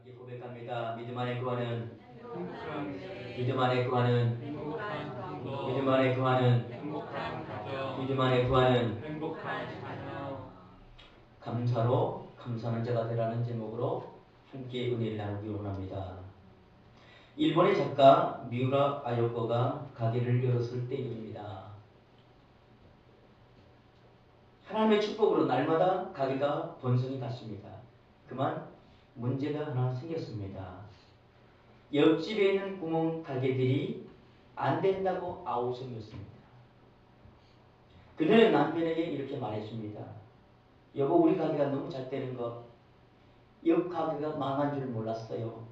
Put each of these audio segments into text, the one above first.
함께 고백합니다. 믿음 안에 거하는 행복한 믿음 안에 거하는 행복한 기도, 믿음 안에 거하는 행복한 가정, 믿음 안에 거하는 행복한 자녀. 감사로 감사하는 자가 되라는 제목으로 함께 은혜를 나누기 원합니다. 일본의 작가 미우라 아요코가 가게를 열었을 때입니다. 하나님의 축복으로 날마다 가게가 번성이 갔습니다. 그만 문제가 하나 생겼습니다. 옆집에 있는 구멍 가게들이 안 된다고 아우성이었습니다. 그녀는 남편에게 이렇게 말했습니다. 여보, 우리 가게가 너무 잘 되는 거, 옆 가게가 망한 줄 몰랐어요.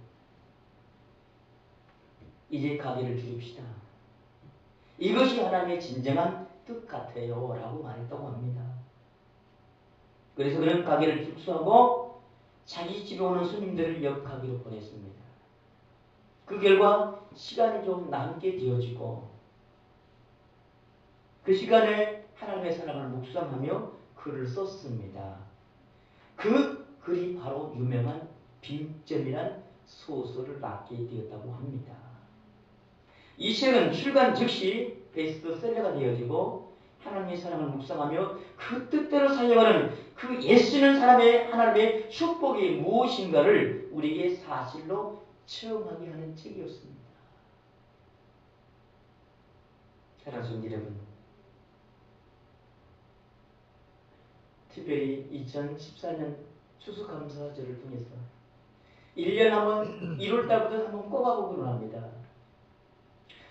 이제 가게를 줄입시다. 이것이 하나님의 진정한 뜻 같아요 라고 말했다고 합니다. 그래서 그는 가게를 축소하고 자기 집에 오는 손님들을 옆 가게로 보냈습니다. 그 결과 시간이 좀 남게 되어지고 그 시간에 하나님의 사랑을 묵상하며 글을 썼습니다. 그 글이 바로 유명한 빈점이란 소설을 낳게 되었다고 합니다. 이 책은 출간 즉시 베스트셀러가 되어지고 하나님의 사랑을 묵상하며 그 뜻대로 살려가는 그 애쓰는 사람의 하나님의 축복이 무엇인가를 우리에게 사실로 체험하게 하는 책이었습니다. 사랑하는 성도 여러분, 특별히 2014년 추수감사절을 통해서 1년 한번 1월달부터 한번 꼽아보기로 합니다.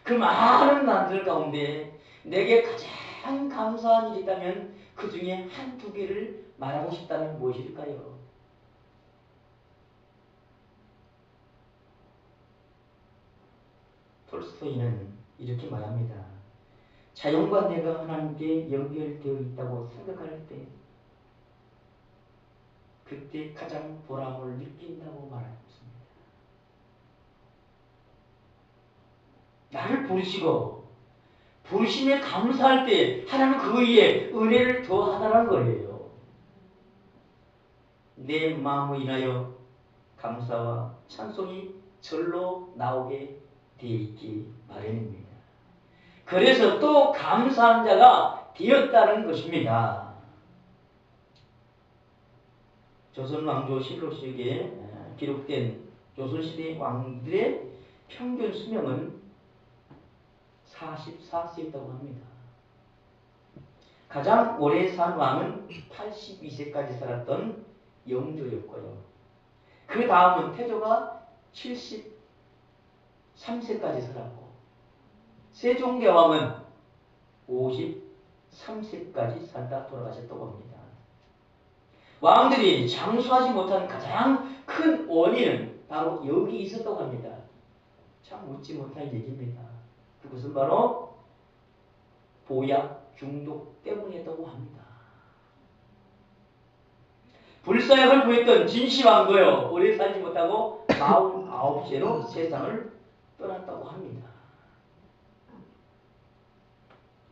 그 많은 날들 가운데 내게 가장 감사한 일이 있다면 그 중에 한두 개를 말하고 싶다면 무엇일까요? 톨스토이는 이렇게 말합니다. 자연과 내가 하나님께 연결되어 있다고 생각할 때 그때 가장 보람을 느낀다고 말했습니다. 나를 부르시고 부르심에 감사할 때 하나님은 그 위에 은혜를 더하다는 거예요. 내 마음을 인하여 감사와 찬송이 절로 나오게 되어 있기 마련입니다. 그래서 또 감사한 자가 되었다는 것입니다. 조선 왕조 실록시에 기록된 조선시대 왕들의 평균 수명은 44세였다고 합니다. 가장 오래 산 왕은 82세까지 살았던 영조였고요. 그 다음은 태조가 73세까지 살았고 세종대왕은 53세까지 살다 돌아가셨다고 합니다. 왕들이 장수하지 못한 가장 큰 원인은 바로 여기 있었다고 합니다. 참 웃지 못할 얘기입니다. 그것은 바로 보약 중독 때문이었다고 합니다. 불사약을 구했던 진시황도요, 오래 살지 못하고 49세로 세상을 떠났다고 합니다.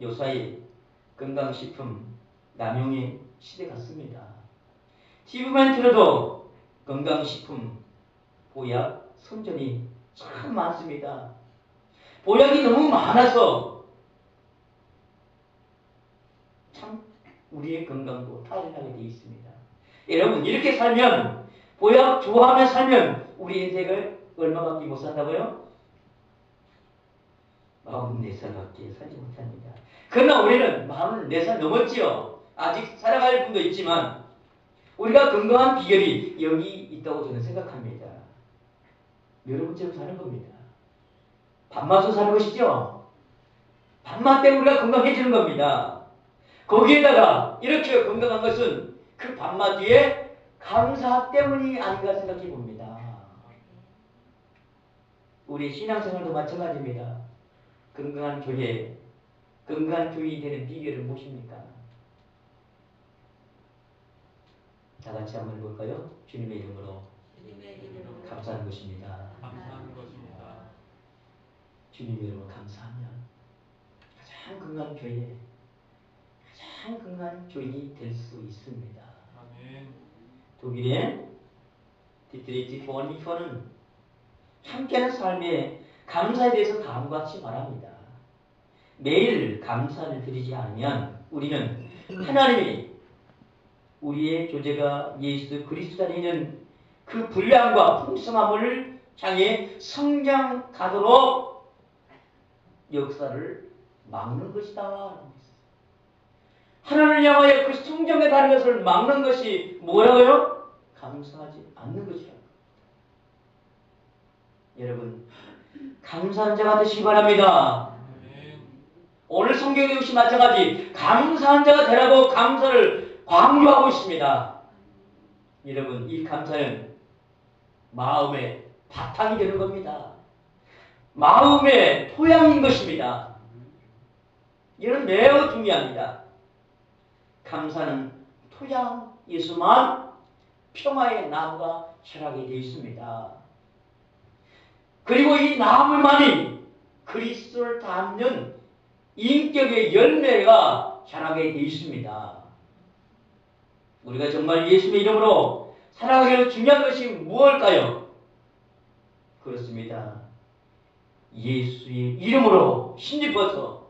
요사이 건강식품 남용의 시대 같습니다. TV만 틀어도 건강식품, 보약, 선전이 참 많습니다. 보약이 너무 많아서 참 우리의 건강도 타락하게 되어 있습니다. 여러분, 이렇게 살면, 보약 좋아하며 살면 우리 인생을 얼마밖에 못 산다고요? 44살밖에 살지 못합니다. 그러나 우리는 44살 넘었지요. 아직 살아갈 분도 있지만 우리가 건강한 비결이 여기 있다고 저는 생각합니다. 여러분처럼 사는 겁니다. 밥맛으로 사는 것이죠. 밥맛 때문에 우리가 건강해지는 겁니다. 거기에다가 이렇게 건강한 것은 그 밥맛 뒤에 감사 때문이 아닌가 생각해 봅니다. 우리 신앙생활도 마찬가지입니다. 건강한 교회, 건강한 교인이 되는 비결은 무엇입니까? 다 같이 한번 해볼까요? 주님의 이름으로 감사하는 것입니다. 감사하는 것입니다. 주님의 이름으로 감사하면 가장 건강한 교회, 가장 건강한 교인이 될 수 있습니다. 아멘. 독일의 디트리치 보니퍼는 함께하는 삶에 감사에 대해서 다음과 같이 말합니다. 매일 감사를 드리지 않으면 우리는 하나님이 우리의 존재가 예수 그리스도 안에 있는 그 분량과 풍성함을 향해 성장하도록 역사를 막는 것이다. 하나님을 향하여 그 성장에 가는 것을 막는 것이 뭐라고요? 감사하지 않는 것이라고. 여러분, 감사한 자가 되시기 바랍니다. 오늘 성경에 역시 마찬가지 감사한 자가 되라고 감사를 강조하고 있습니다. 여러분, 이 감사는 마음의 바탕이 되는 겁니다. 마음의 토양인 것입니다. 이는 매우 중요합니다. 감사는 토양에서만 평화의 나무가 자라게 되어 있습니다. 그리고 이 나무만이 그리스도를 닮는 인격의 열매가 자라게 되어 있습니다. 우리가 정말 예수의 이름으로 살아가기 위해 중요한 것이 무엇일까요? 그렇습니다. 예수의 이름으로 힘입어서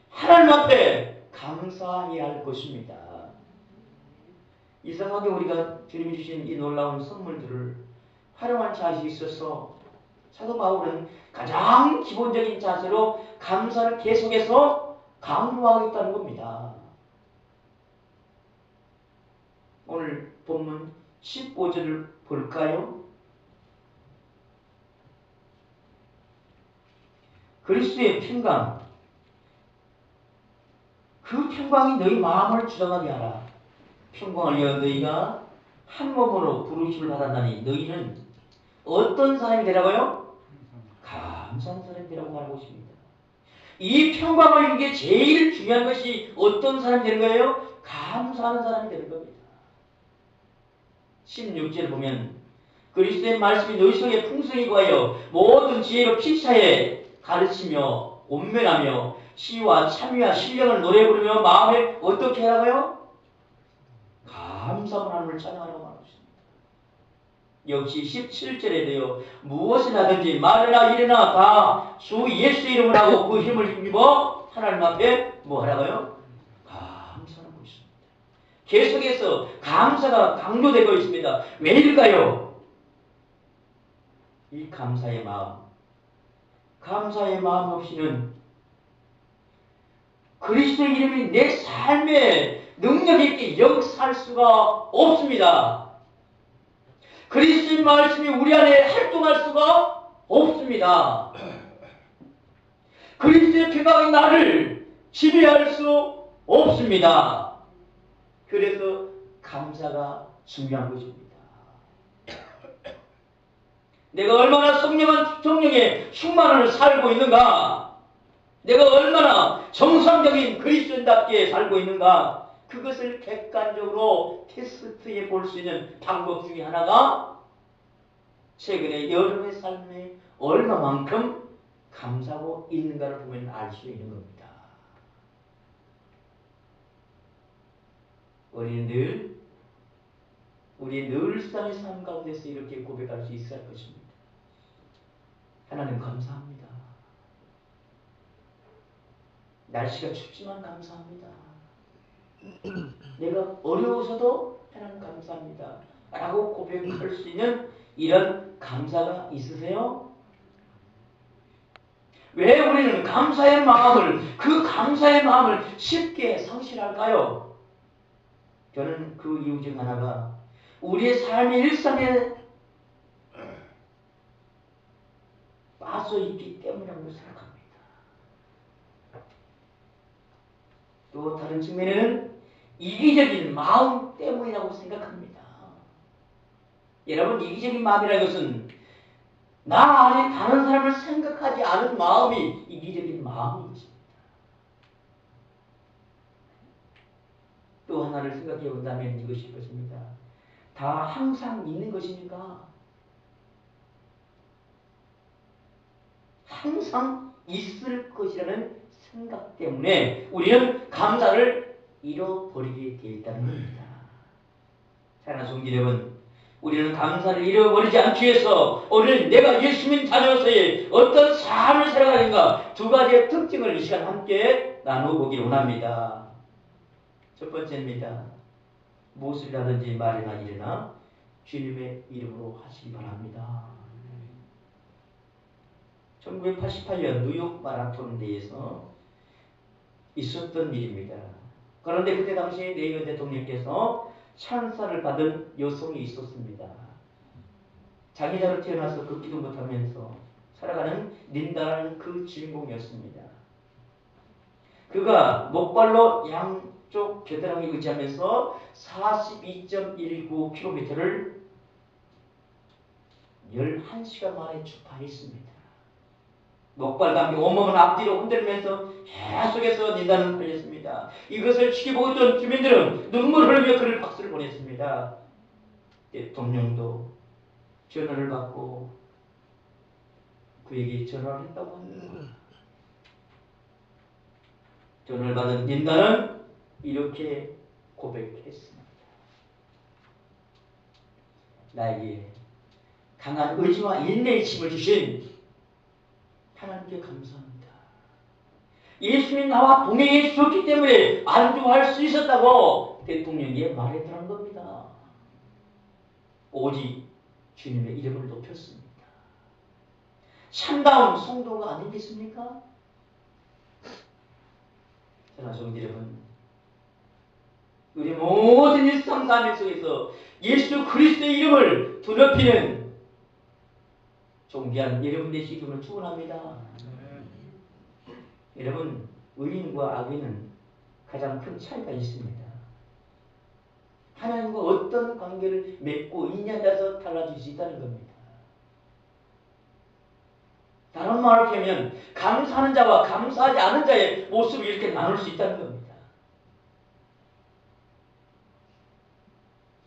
하나님 앞에 감사해야 할 것입니다. 이상하게 우리가 주님이 주신 이 놀라운 선물들을 활용한 자세에 있어서 사도 바울은 가장 기본적인 자세로 감사를 계속해서 강조하고 있다는 겁니다. 오늘 본문 15절을 볼까요? 그리스도의 평강, 그 평강이 너희 마음을 주장하게 하라. 평강을 위하여 너희가 한 몸으로 부르심을 받았나니 너희는 어떤 사람이 되라고요? 감사한 사람이 되라고 말하고 있습니다. 이 평강을 이루기 위해 제일 중요한 것이 어떤 사람이 되는 거예요? 감사하는 사람이 되는 겁니다. 16절을 보면 그리스도의 말씀이 너희 속에 풍성히 구하여 모든 지혜로 피차에 가르치며 온면하며 시와 참위와 신령을 노래 부르며 마음에 어떻게 하라고요? 감사한 하나님을 찬양하라고 말하고 있습니다. 역시 17절에도요. 무엇을 하든지 말이나 일이나 다 주 예수 이름을 하고 그 힘을 힘입어 하나님 앞에 뭐 하라고요? 감사하고 있습니다. 계속해서 감사가 강조되고 있습니다. 왜일까요? 이 감사의 마음 없이는 그리스도의 이름이 내 삶에 능력 있게 역사할 수가 없습니다. 그리스도의 말씀이 우리 안에 활동할 수가 없습니다. 그리스도의 평강이 나를 지배할 수 없습니다. 그래서 감사가 중요한 것입니다. 내가 얼마나 성령의 충만을 살고 있는가, 내가 얼마나 정상적인 그리스도인답게 살고 있는가, 그것을 객관적으로 테스트해 볼 수 있는 방법 중에 하나가 최근에 여러분의 삶에 얼마만큼 감사하고 있는가를 보면 알 수 있는 겁니다. 우리의 늘상의 삶 가운데서 이렇게 고백할 수 있어야 할 것입니다. 하나님 감사합니다. 날씨가 춥지만 감사합니다. 내가 어려워서도 하나님 감사합니다. 라고 고백할 수 있는 이런 감사가 있으세요? 왜 우리는 그 감사의 마음을 쉽게 상실할까요? 저는 그 이유 중 하나가 우리의 삶의 일상에 빠져 있기 때문이라고 생각합니다. 또 다른 측면에는 이기적인 마음 때문이라고 생각합니다. 여러분, 이기적인 마음이라는 것은 나 안에 다른 사람을 생각하지 않은 마음이 이기적인 마음인 것입니다. 또 하나를 생각해 본다면 이것일 것입니다. 다 항상 있는 것입니까? 항상 있을 것이라는 생각 때문에 우리는 감사를 잃어버리게 되어 있다는 겁니다. 사랑하는 성도 여러분, 우리는 감사를 잃어버리지 않기 위해서 오늘 내가 예수님 자녀로서의 어떤 삶을 살아가는가 두 가지의 특징을 이 시간 함께 나눠보기를 원합니다. 첫 번째입니다. 무엇을 하든지 말이나 일이나 주님의 이름으로 하시기 바랍니다. 1988년 뉴욕 마라톤 대회에서 있었던 일입니다. 그런데 그때 당시에 레이건 대통령께서 찬사를 받은 여성이 있었습니다. 장애자로 태어나서 걷기도 못하면서 살아가는 린다라는 그 주인공이었습니다. 그가 목발로 양쪽 겨드랑이 의지하면서 42.19km를 11시간 만에 주파했습니다. 목발감기 온몸은 앞뒤로 흔들면서 계속해서 린다는 달렸습니다. 이것을 지켜보고 있던 주민들은 눈물을 흘리며 그를 박수를 보냈습니다. 대통령도 전화를 받고 그에게 전화를 했다고 합니다. 전화를 받은 린다는 이렇게 고백했습니다. 나에게 강한 의지와 인내의 힘을 주신 하나님께 감사합니다. 예수님이 나와 동행해 주셨기 때문에 안주할 수 있었다고 대통령에게 말했다는 겁니다. 오직 주님의 이름을 높였습니다. 참다운 성도가 아니겠습니까? 저는 성도 여러분, 우리 모든 일상생활 속에서 예수 그리스도의 이름을 드높이는 존귀한 여러분 되시기를 축원합니다. 여러분, 의인과 악인은 가장 큰 차이가 있습니다. 하나님과 어떤 관계를 맺고 있냐에 따라서 달라질 수 있다는 겁니다. 다른 말을 하면 감사하는 자와 감사하지 않은 자의 모습을 이렇게 나눌 수 있다는 겁니다.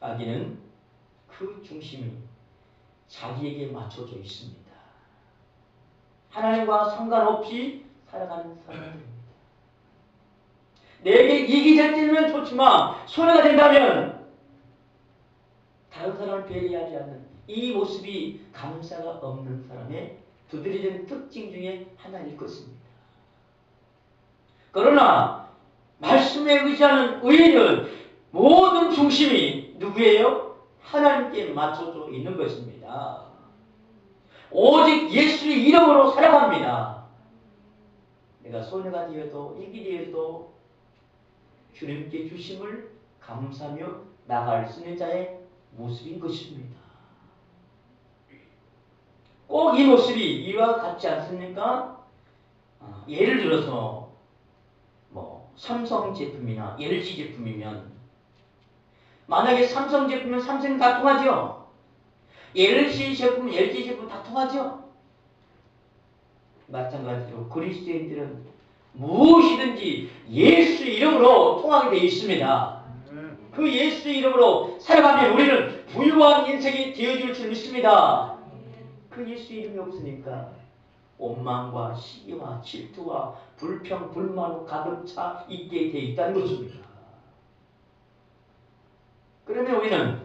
악인은 그 중심이 자기에게 맞춰져 있습니다. 하나님과 상관없이 살아가는 사람들입니다. 내게 이익이 될 때는 좋지만 손해가 된다면 다른 사람을 배려하지 않는 이 모습이 감사가 없는 사람의 두드러진 특징 중에 하나일 것입니다. 그러나 말씀에 의지하는 의인은 모든 중심이 누구예요? 하나님께 맞춰져 있는 것입니다. 오직 예수의 이름으로 살아갑니다. 내가 손해가 되어도 이익이 되어도 주님께 주심을 감사하며 나갈 수 있는 자의 모습인 것입니다. 꼭 이 모습이 이와 같지 않습니까? 예를 들어서 삼성 제품이나 LG 제품이면 만약에 삼성 제품은 삼성 다 통하죠? LG 제품은 LG 제품 다 통하죠? 마찬가지로 그리스도인들은 무엇이든지 예수 이름으로 통하게 되어 있습니다. 그 예수 이름으로 살아가면 우리는 부유한 인생이 되어줄 줄 믿습니다. 그 예수 이름이 없으니까 원망과 시기와 질투와 불평, 불만으로 가득 차 있게 되어 있다는 것입니다. 그러면 우리는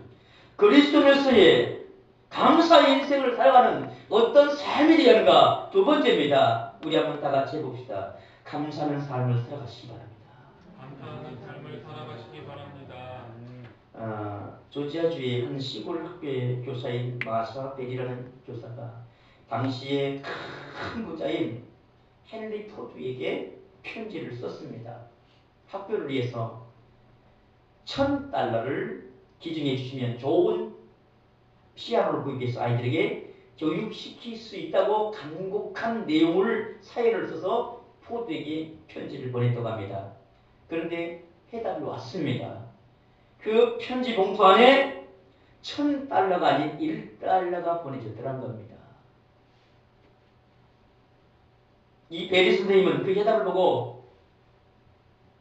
그리스도로서의 감사의 인생을 살아가는 어떤 삶이 되는가? 두 번째입니다. 우리 한번 다 같이 해봅시다. 감사하는 삶을 살아가시기 바랍니다. 감사하는 삶을 살아가시기 바랍니다. 조지아주의 한 시골 학교의 교사인 마사 벨이라는 교사가 당시에 큰 부자인 헨리 포드에게 편지를 썼습니다. 학교를 위해서 $1,000를 기증해 주시면 좋은 피아노를 구입해서 아이들에게 교육시킬 수 있다고 간곡한 내용을 사연을 써서 포드에게 편지를 보냈다고 합니다. 그런데 해답이 왔습니다. 그 편지 봉투 안에 $1,000가 아닌 $1가 보내졌더란 겁니다. 이 베리 선생님은 그 해답을 보고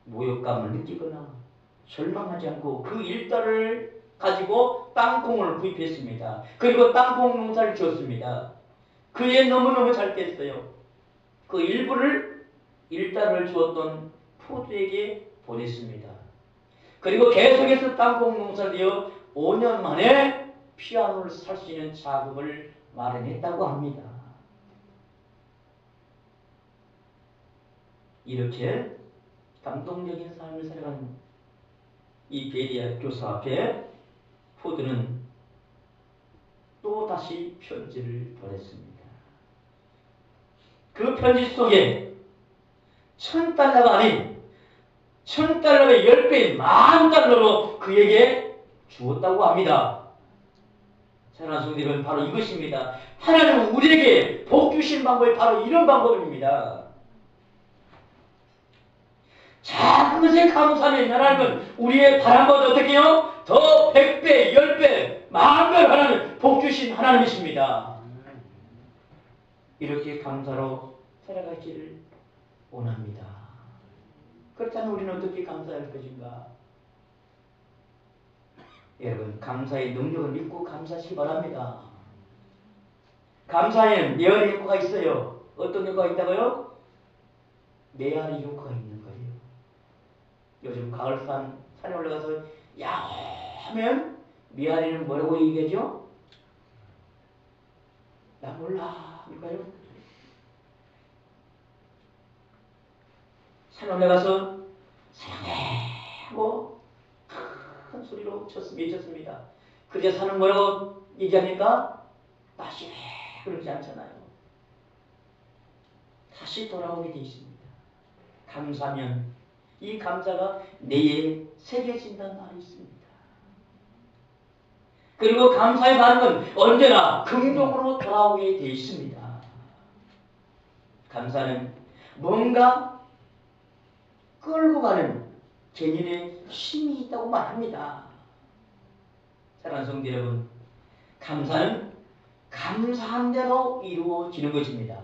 모욕감을 느끼거나 절망하지 않고 그 $1을 가지고 땅콩을 구입했습니다. 그리고 땅콩 농사를 지었습니다. 그에 너무너무 잘 됐어요. 그 일부를 $1을 주었던 포드에게 보냈습니다. 그리고 계속해서 땅콩 농사를 지어 5년 만에 피아노를 살 수 있는 자금을 마련했다고 합니다. 이렇게 감동적인 삶을 살아가는 이 베리아 교사 앞에 포드는 또 다시 편지를 보냈습니다. 그 편지 속에 1,000달러가 아닌 1,000달러의 10배인 10,000달러로 그에게 주었다고 합니다. 사랑하는 성도들은 바로 이것입니다. 하나님은 우리에게 복 주신 방법이 바로 이런 방법입니다. 작은 것에 감사하면 하나님은 우리의 바람보다 어떻게 해요? 더 100배, 10배, 10,000배 하나님 복 주신 하나님이십니다. 이렇게 감사로 살아가기를 원합니다. 그렇다면 우리는 어떻게 감사할 것인가? 여러분, 감사의 능력을 믿고 감사하시기 바랍니다. 감사에는 메아리 효과가 있어요. 어떤 효과가 있다고요? 메아리 효과가 있는 거예요. 요즘 가을산 산에 올라가서 야 하면 메아리는 뭐라고 얘기하죠? 나 몰라 할까요? 산에 올라가서 사랑해 하고 큰 소리로 외쳤습니다. 그제 산은 뭐라고 얘기합니까? 다시 왜 그러지 않잖아요. 다시 돌아오게 되어 있습니다. 감사하면 이 감사가 내에 새겨진다는 말이 있습니다. 그리고 감사의 반응은 언제나 긍정으로 돌아오게 되어 있습니다. 감사는 뭔가 끌고 가는 개인의 힘이 있다고 말합니다. 사랑하는 성도 여러분, 감사는 감사한 대로 이루어지는 것입니다.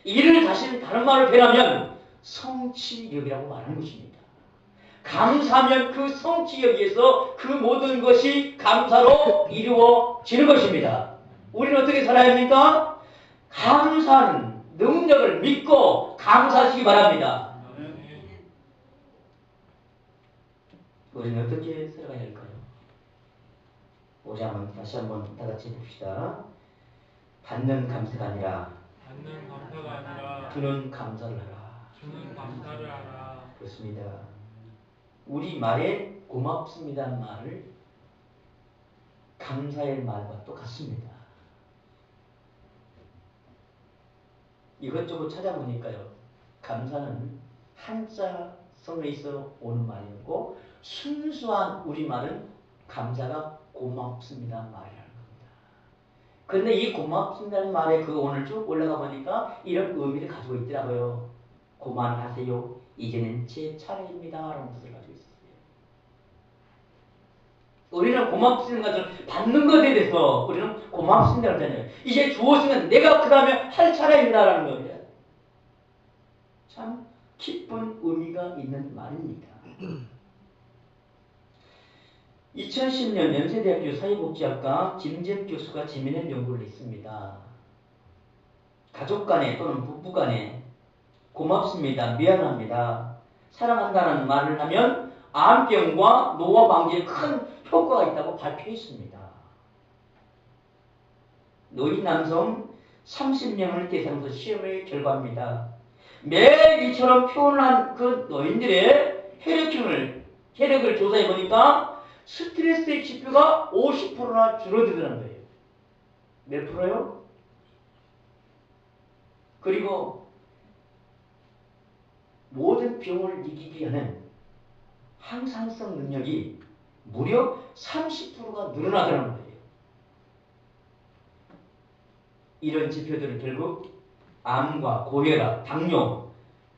이를 다시 다른 말로 표현하면 성취력이라고 말하는 것입니다. 감사하면 그 성취력에서 그 모든 것이 감사로 이루어지는 것입니다. 우리는 어떻게 살아야 합니까? 감사하는 능력을 믿고 감사하시기 바랍니다. 우리는 어떻게 살아가야 할까요? 우리 한번 다시 한번 다 같이 봅시다. 받는 감사가 아니라 주는 감사를 하라. 그렇습니다. 우리 말에 고맙습니다는 말을 감사의 말과 똑같습니다. 이것저것 찾아보니까요, 감사는 한자성에서 오는 말이었고 순수한 우리말은 감사가 고맙습니다 말이라는 겁니다. 그런데 이 고맙습니다는 말에 그 오늘 쭉 올라가 보니까 이런 의미를 가지고 있더라고요. 고만하세요. 이제는 제 차례입니다. 라는 뜻을 가지고 있었어요. 우리는 고맙습니다. 받는 것에 대해서 우리는 고맙습니다. 그러잖아요. 이제 주었으면 내가 그 다음에 할 차례입니다. 라는 겁니다. 참 기쁜 의미가 있는 말입니다. 2010년 연세대학교 사회복지학과 김재엽 교수가 재미있는 연구를 했습니다. 가족 간에 또는 부부 간에 고맙습니다, 미안합니다, 사랑한다는 말을 하면 암병과 노화 방지에 큰 효과가 있다고 발표했습니다. 노인 남성 30명을 대상으로 시험의 결과입니다. 매일 이처럼 표현한 그 노인들의 혈액을 조사해 보니까 스트레스의 지표가 50%나 줄어들더라는 거예요. 몇 프로요? 그리고 모든 병을 이기기 위한 항상성 능력이 무려 30%가 늘어나더라는 거예요. 이런 지표들은 결국 암과 고혈압, 당뇨,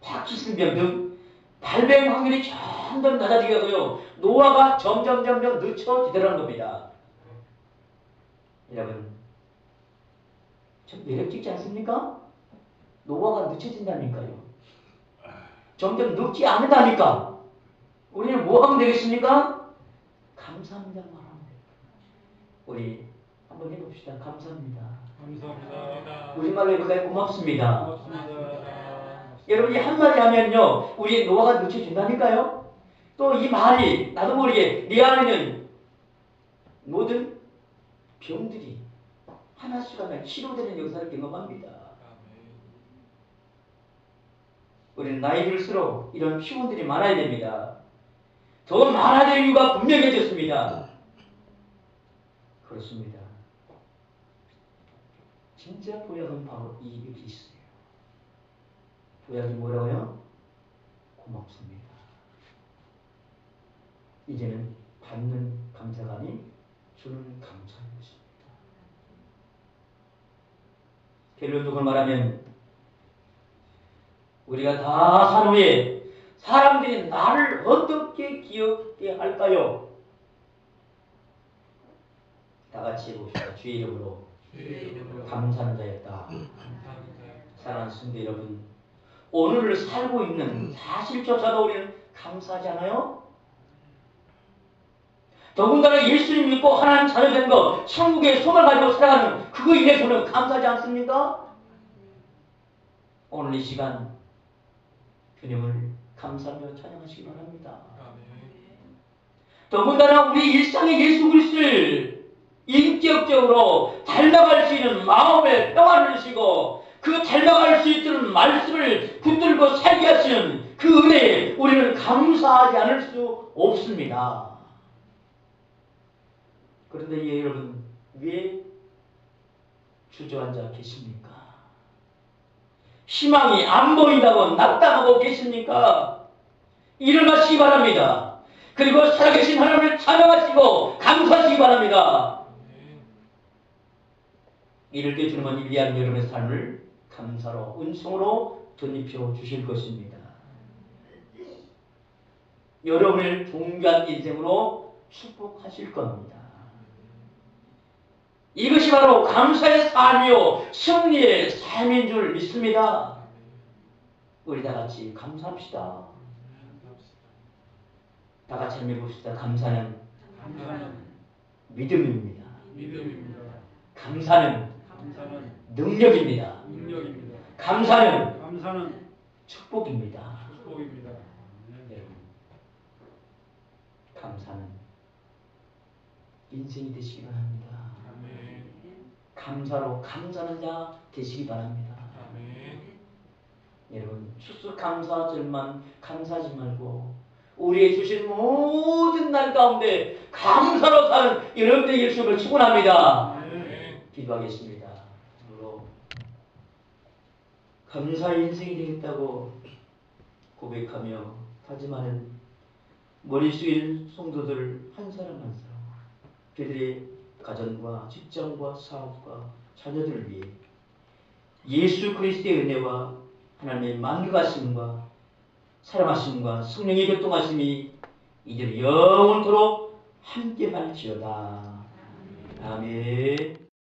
파킨슨병 등 발병 확률이 점점 낮아지게 하고요. 노화가 점점 늦춰지더라는 겁니다. 여러분, 좀 매력적이지 않습니까? 노화가 늦춰진다니까요. 점점 늙지 않는다니까. 우리는 뭐 하면 되겠습니까? 감사합니다 말하면 돼요. 우리 한번 해봅시다. 감사합니다. 우리말로 해볼까요? 고맙습니다. 여러분, 이 한마디 하면요, 우리의 노화가 늦춰진다니까요. 또 이 말이 나도 모르게 내 안에는 모든 병들이 하나씩 하나 치료되는 역사를 경험합니다. 우리는 나이 들수록 이런 피곤들이 많아야 됩니다. 더 많아야 될 이유가 분명해졌습니다. 그렇습니다. 진짜 보약은 바로 여기 있어요. 보약이 뭐라고요? 고맙습니다. 이제는 받는 감사가 아닌 주는 감사인 것입니다. 결론적으로 말하면 우리가 다 산 후에 사람들이 나를 어떻게 기억해야 할까요? 다 같이 해봅시다. 주의 이름으로 감사하는 자였다. 사랑하는 성도 여러분, 오늘을 살고 있는 사실조차도 우리는 감사하지 않아요? 더군다나 예수님 믿고 하나님 자녀된 것, 천국의 소망을 가지고 살아가는 그거 인해서는 감사하지 않습니까? 오늘 이 시간 주님을 감사하며 찬양하시기 바랍니다. 더군다나 우리 일상의 예수 그리스도를 인격적으로 닮아갈 수 있는 마음의 평안을 주시고 그 닮아갈 수 있는 말씀을 붙들고 살게 하시는 그 은혜에 우리는 감사하지 않을 수 없습니다. 그런데 예, 여러분, 왜 주저앉아 계십니까? 희망이 안 보인다고 낙담하고 계십니까? 일어나시기 바랍니다. 그리고 살아계신 하나님을 찬양하시고 감사하시기 바랍니다. 이럴 때 주님은 위대한 여러분의 삶을 감사로 은총으로 덧입혀 주실 것입니다. 여러분을 존귀한 인생으로 축복하실 겁니다. 이것이 바로 감사의 삶이요 승리의 삶인 줄 믿습니다. 우리 다 같이 감사합시다. 다 같이 한번 해봅시다. 감사는 믿음입니다. 감사는 능력입니다. 감사는 축복입니다. 여러분, 감사는 인생이 되시기 바랍니다. 감사로 감사하는 자 되시기 바랍니다. 여러분, 추수감사절만 감사하지 말고 우리의 주신 모든 날 가운데 감사로 사는 여러분 되길 주님을 축원합니다. 기도하겠습니다. 감사의 인생이 되겠다고 고백하며 다짐하는 머리 숙일 성도들 한 사람 한 사람, 그들의 가정과 직장과 사업과 자녀들을 위해 예수 그리스도의 은혜와 하나님의 만극하심과 사랑하심과 성령의 교통하심이 이제는 영원토록 함께 할지어다. 아멘.